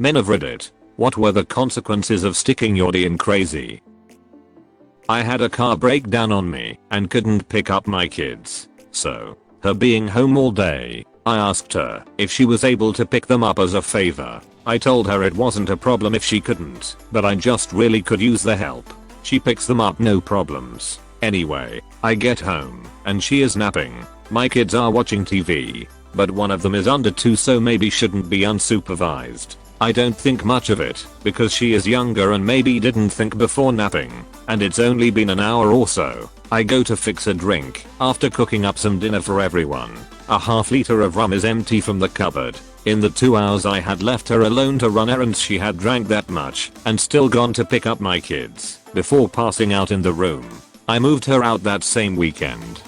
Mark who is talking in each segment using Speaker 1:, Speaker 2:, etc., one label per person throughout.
Speaker 1: Men of Reddit, what were the consequences of sticking your D in crazy? I had a car break down on me and couldn't pick up my kids. So, her being home all day, I asked her if she was able to pick them up as a favor. I told her it wasn't a problem if she couldn't, but I just really could use the help. She picks them up no problems. Anyway, I get home and she is napping. My kids are watching TV, but one of them is under 2 so maybe shouldn't be unsupervised. I don't think much of it because she is younger and maybe didn't think before napping, and it's only been an hour or so. I go to fix a drink after cooking up some dinner for everyone. A half liter of rum is empty from the cupboard. In the 2 hours I had left her alone to run errands, she had drank that much and still gone to pick up my kids before passing out in the room. I moved her out that same weekend.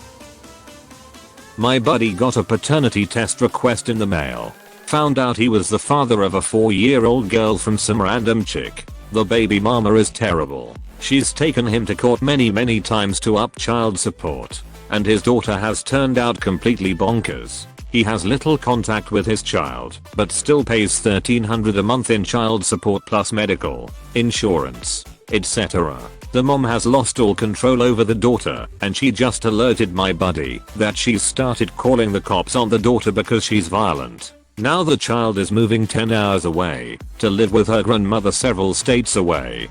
Speaker 1: My buddy got a paternity test request in the mail. Found out he was the father of a 4-year-old girl from some random chick. The baby mama is terrible. She's taken him to court many times to up child support. And his daughter has turned out completely bonkers. He has little contact with his child, but still pays $1,300 a month in child support plus medical, insurance, etc. The mom has lost all control over the daughter, and she just alerted my buddy that she's started calling the cops on the daughter because she's violent. Now the child is moving 10 hours away to live with her grandmother several states away.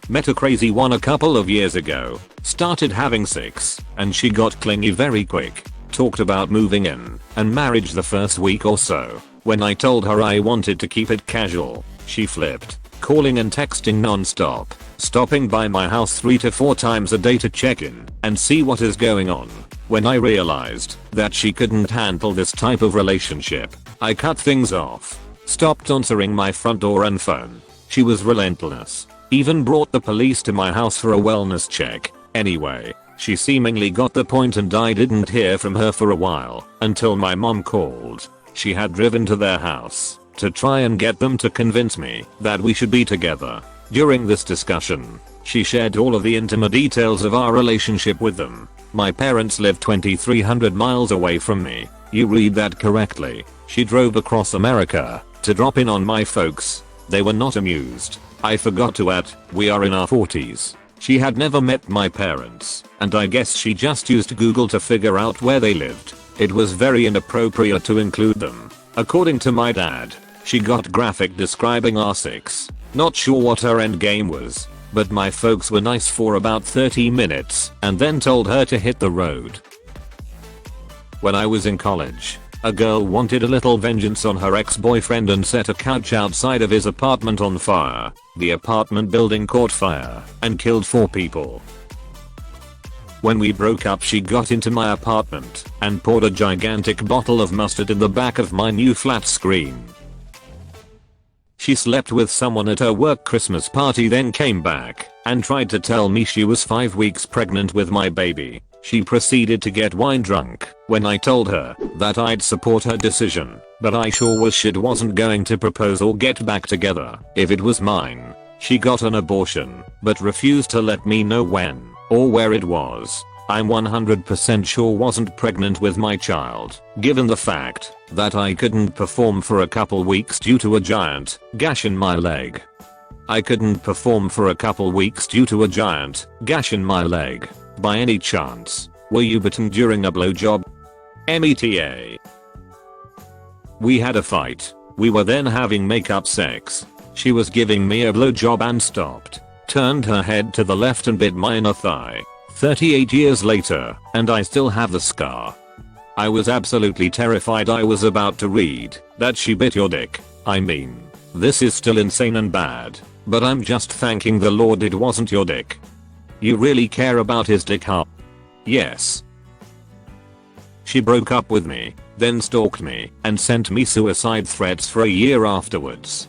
Speaker 1: Met a crazy one a couple of years ago. Started having sex, and she got clingy very quick. Talked about moving in and marriage the first week or so. When I told her I wanted to keep it casual, she flipped, calling and texting non-stop, stopping by my house 3 to 4 times a day to check in and see what is going on. When I realized that she couldn't handle this type of relationship, I cut things off. Stopped answering my front door and phone. She was relentless. Even brought the police to my house for a wellness check. Anyway, she seemingly got the point and I didn't hear from her for a while until my mom called. She had driven to their house to try and get them to convince me that we should be together. During this discussion, she shared all of the intimate details of our relationship with them. My parents live 2,300 miles away from me. You read that correctly. She drove across America to drop in on my folks. They were not amused. I forgot to add, we are in our 40s. She had never met my parents, and I guess she just used Google to figure out where they lived. It was very inappropriate to include them. According to my dad, she got graphic describing our sex. Not sure what her end game was, but my folks were nice for about 30 minutes and then told her to hit the road. When I was in college, a girl wanted a little vengeance on her ex-boyfriend and set a couch outside of his apartment on fire. The apartment building caught fire and killed 4 people. When we broke up, she got into my apartment and poured a gigantic bottle of mustard in the back of my new flat screen. She slept with someone at her work Christmas party, then came back and tried to tell me she was 5 weeks pregnant with my baby. She proceeded to get wine drunk when I told her that I'd support her decision, but I sure was shit wasn't going to propose or get back together if it was mine. She got an abortion, but refused to let me know when or where it was. I'm 100% sure wasn't pregnant with my child, given the fact that I couldn't perform for a couple weeks due to a giant gash in my leg. I couldn't perform for a couple weeks due to a giant gash in my leg. By any chance, were you bitten during a blowjob? META. We had a fight. We were then having makeup sex. She was giving me a blowjob and stopped, turned her head to the left and bit my inner thigh. 38 years later, and I still have the scar. I was absolutely terrified. I was about to read that she bit your dick. I mean, this is still insane and bad, but I'm just thanking the Lord it wasn't your dick. You really care about his dick, huh? Yes. She broke up with me, then stalked me, and sent me suicide threats for a year afterwards.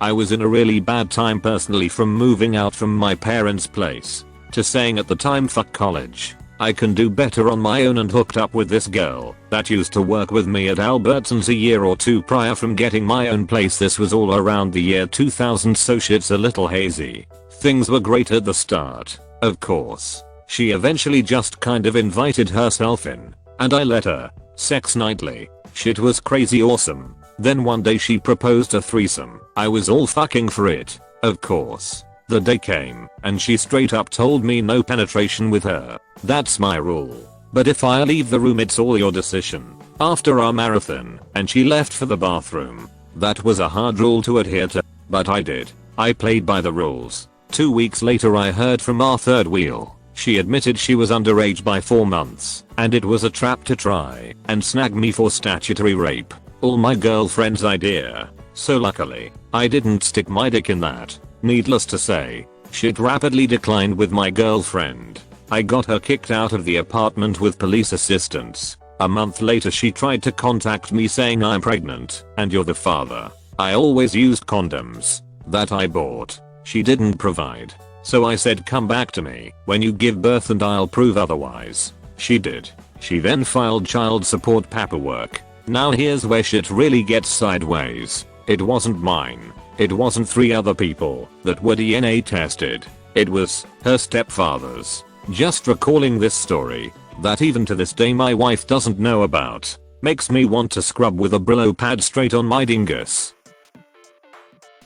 Speaker 1: I was in a really bad time personally, from moving out from my parents' place to saying at the time fuck college, I can do better on my own, and hooked up with this girl that used to work with me at Albertsons a year or 2 prior from getting my own place. This was all around the year 2000, so shit's a little hazy. Things were great at the start, of course. She eventually just kind of invited herself in, and I let her. Sex nightly. Shit was crazy awesome. Then one day she proposed a threesome. I was all fucking for it, of course. The day came, and she straight up told me no penetration with her. That's my rule. But if I leave the room it's all your decision. After our marathon, and she left for the bathroom. That was a hard rule to adhere to, but I did. I played by the rules. 2 weeks later I heard from our third wheel. She admitted she was underage by 4 months, and it was a trap to try and snag me for statutory rape. All my girlfriend's idea. So luckily, I didn't stick my dick in that. Needless to say, shit rapidly declined with my girlfriend. I got her kicked out of the apartment with police assistance. A month later she tried to contact me saying I'm pregnant and you're the father. I always used condoms that I bought. She didn't provide. So I said come back to me when you give birth and I'll prove otherwise. She did. She then filed child support paperwork. Now here's where shit really gets sideways. It wasn't mine. It wasn't 3 other people that were DNA tested. It was her stepfather's. Just recalling this story, that even to this day my wife doesn't know about, makes me want to scrub with a Brillo pad straight on my dingus.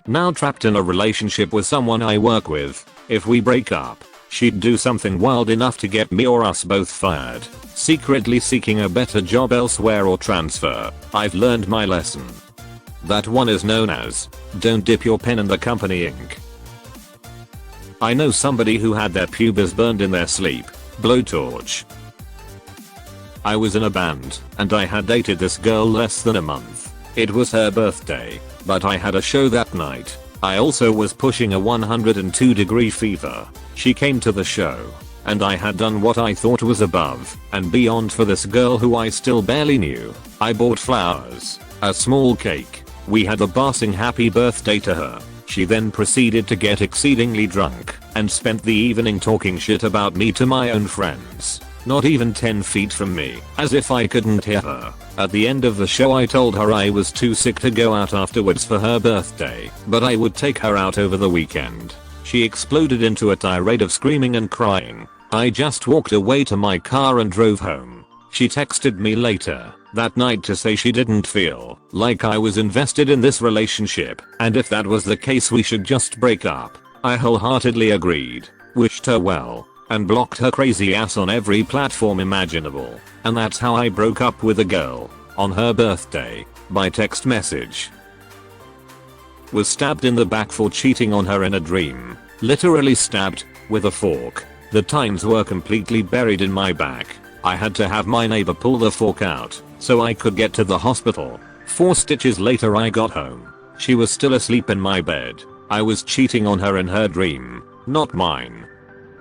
Speaker 1: Now trapped in a relationship with someone I work with. If we break up, she'd do something wild enough to get me or us both fired, secretly seeking a better job elsewhere or transfer. I've learned my lesson. That one is known as, don't dip your pen in the company ink. I know somebody who had their pubes burned in their sleep. Blowtorch. I was in a band, and I had dated this girl less than a month. It was her birthday, but I had a show that night. I also was pushing a 102-degree fever. She came to the show, and I had done what I thought was above and beyond for this girl who I still barely knew. I bought flowers, a small cake. We had a passing happy birthday to her. She then proceeded to get exceedingly drunk and spent the evening talking shit about me to my own friends. Not even 10 feet from me, as if I couldn't hear her. At the end of the show I told her I was too sick to go out afterwards for her birthday, but I would take her out over the weekend. She exploded into a tirade of screaming and crying. I just walked away to my car and drove home. She texted me later that night to say she didn't feel like I was invested in this relationship, and if that was the case we should just break up. I wholeheartedly agreed, wished her well, and blocked her crazy ass on every platform imaginable. And that's how I broke up with a girl, on her birthday, by text message. Was stabbed in the back for cheating on her in a dream. Literally stabbed, with a fork. The tines were completely buried in my back. I had to have my neighbor pull the fork out, so I could get to the hospital. 4 stitches later I got home. She was still asleep in my bed. I was cheating on her in her dream, not mine.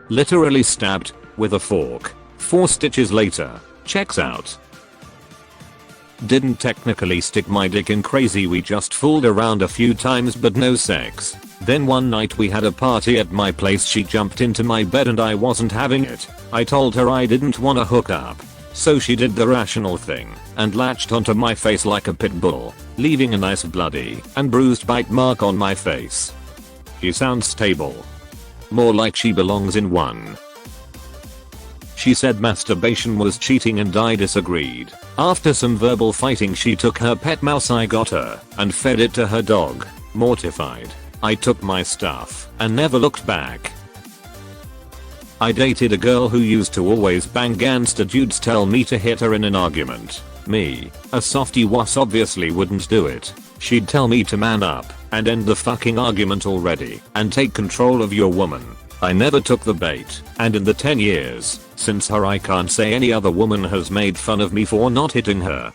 Speaker 1: Literally stabbed, with a fork. 4 stitches later. Checks out. Didn't technically stick my dick in crazy, we just fooled around a few times but no sex. Then one night we had a party at my place, she jumped into my bed and I wasn't having it. I told her I didn't want to hook up. So she did the rational thing and latched onto my face like a pit bull, leaving a nice bloody and bruised bite mark on my face. She sounds stable. More like she belongs in one. She said masturbation was cheating and I disagreed. After some verbal fighting she took her pet mouse I got her and fed it to her dog. Mortified, I took my stuff and never looked back. I dated a girl who used to always bang gangster dudes tell me to hit her in an argument. Me, a softie wuss, obviously wouldn't do it. She'd tell me to man up and end the fucking argument already and take control of your woman. I never took the bait, and in the 10 years since her I can't say any other woman has made fun of me for not hitting her.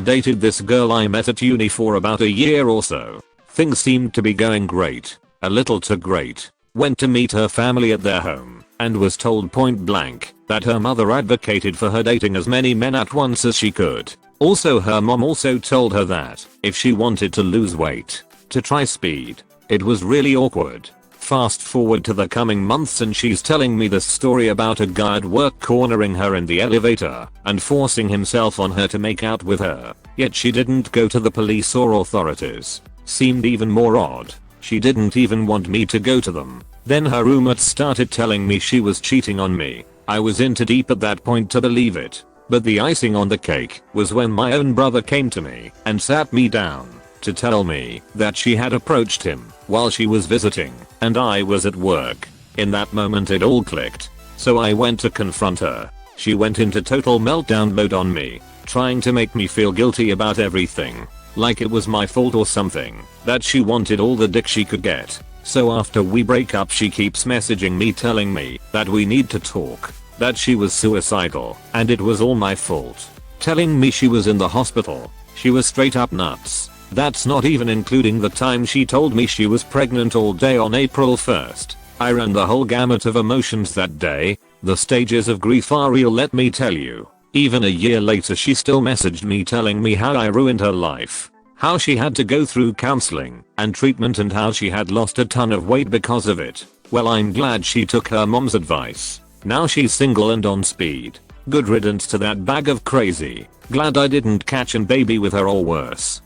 Speaker 1: Dated this girl I met at uni for about a year or so. Things seemed to be going great, a little too great. Went to meet her family at their home and was told point blank that her mother advocated for her dating as many men at once as she could. Also her mom also told her that if she wanted to lose weight, to try speed. It was really awkward. Fast forward to the coming months and she's telling me this story about a guy at work cornering her in the elevator and forcing himself on her to make out with her. Yet she didn't go to the police or authorities. Seemed even more odd. She didn't even want me to go to them. Then her roommate started telling me she was cheating on me. I was in too deep at that point to believe it. But the icing on the cake was when my own brother came to me and sat me down to tell me that she had approached him while she was visiting and I was at work. In that moment it all clicked. So I went to confront her. She went into total meltdown mode on me, trying to make me feel guilty about everything. Like it was my fault or something, that she wanted all the dick she could get. So after we break up she keeps messaging me telling me that we need to talk, that she was suicidal and it was all my fault. Telling me she was in the hospital. She was straight up nuts. That's not even including the time she told me she was pregnant all day on April 1st. I ran the whole gamut of emotions that day. The stages of grief are real, let me tell you. Even a year later she still messaged me telling me how I ruined her life. How she had to go through counseling and treatment and how she had lost a ton of weight because of it. Well, I'm glad she took her mom's advice. Now she's single and on speed. Good riddance to that bag of crazy. Glad I didn't catch and baby with her or worse.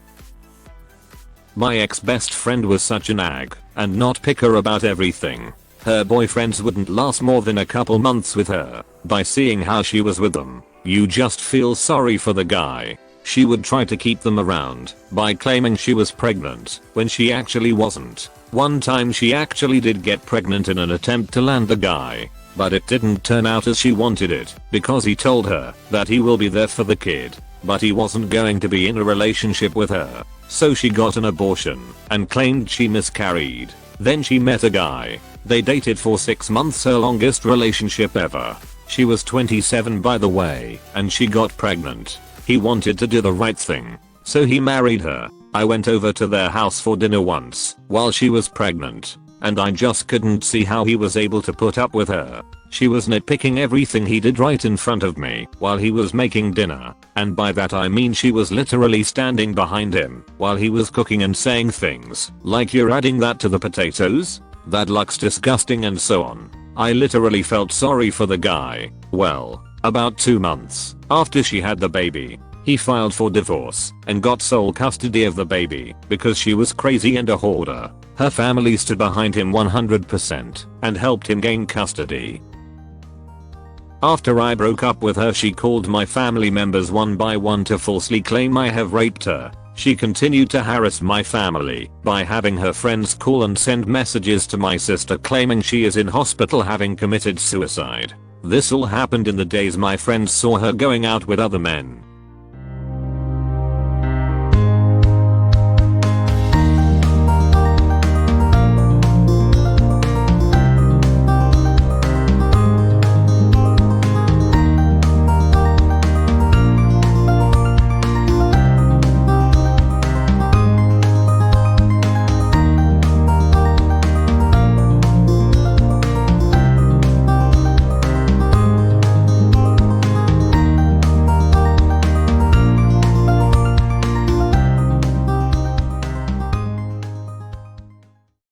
Speaker 1: My ex-best friend was such an ag and not picker about everything. Her boyfriends wouldn't last more than a couple months with her. By seeing how she was with them, you just feel sorry for the guy. She would try to keep them around by claiming she was pregnant when she actually wasn't. One time she actually did get pregnant in an attempt to land the guy, but it didn't turn out as she wanted it because he told her that he will be there for the kid, but he wasn't going to be in a relationship with her. So she got an abortion and claimed she miscarried. Then she met a guy. They dated for 6 months, her longest relationship ever. She was 27 by the way, and she got pregnant. He wanted to do the right thing, so he married her. I went over to their house for dinner once while she was pregnant, and I just couldn't see how he was able to put up with her. She was nitpicking everything he did right in front of me while he was making dinner, and by that I mean she was literally standing behind him while he was cooking and saying things like, "You're adding that to the potatoes? That looks disgusting," and so on. I literally felt sorry for the guy. Well, about 2 months after she had the baby, he filed for divorce and got sole custody of the baby because she was crazy and a hoarder. Her family stood behind him 100% and helped him gain custody. After I broke up with her, she called my family members one by one to falsely claim I have raped her. She continued to harass my family by having her friends call and send messages to my sister claiming she is in hospital having committed suicide. This all happened in the days my friends saw her going out with other men.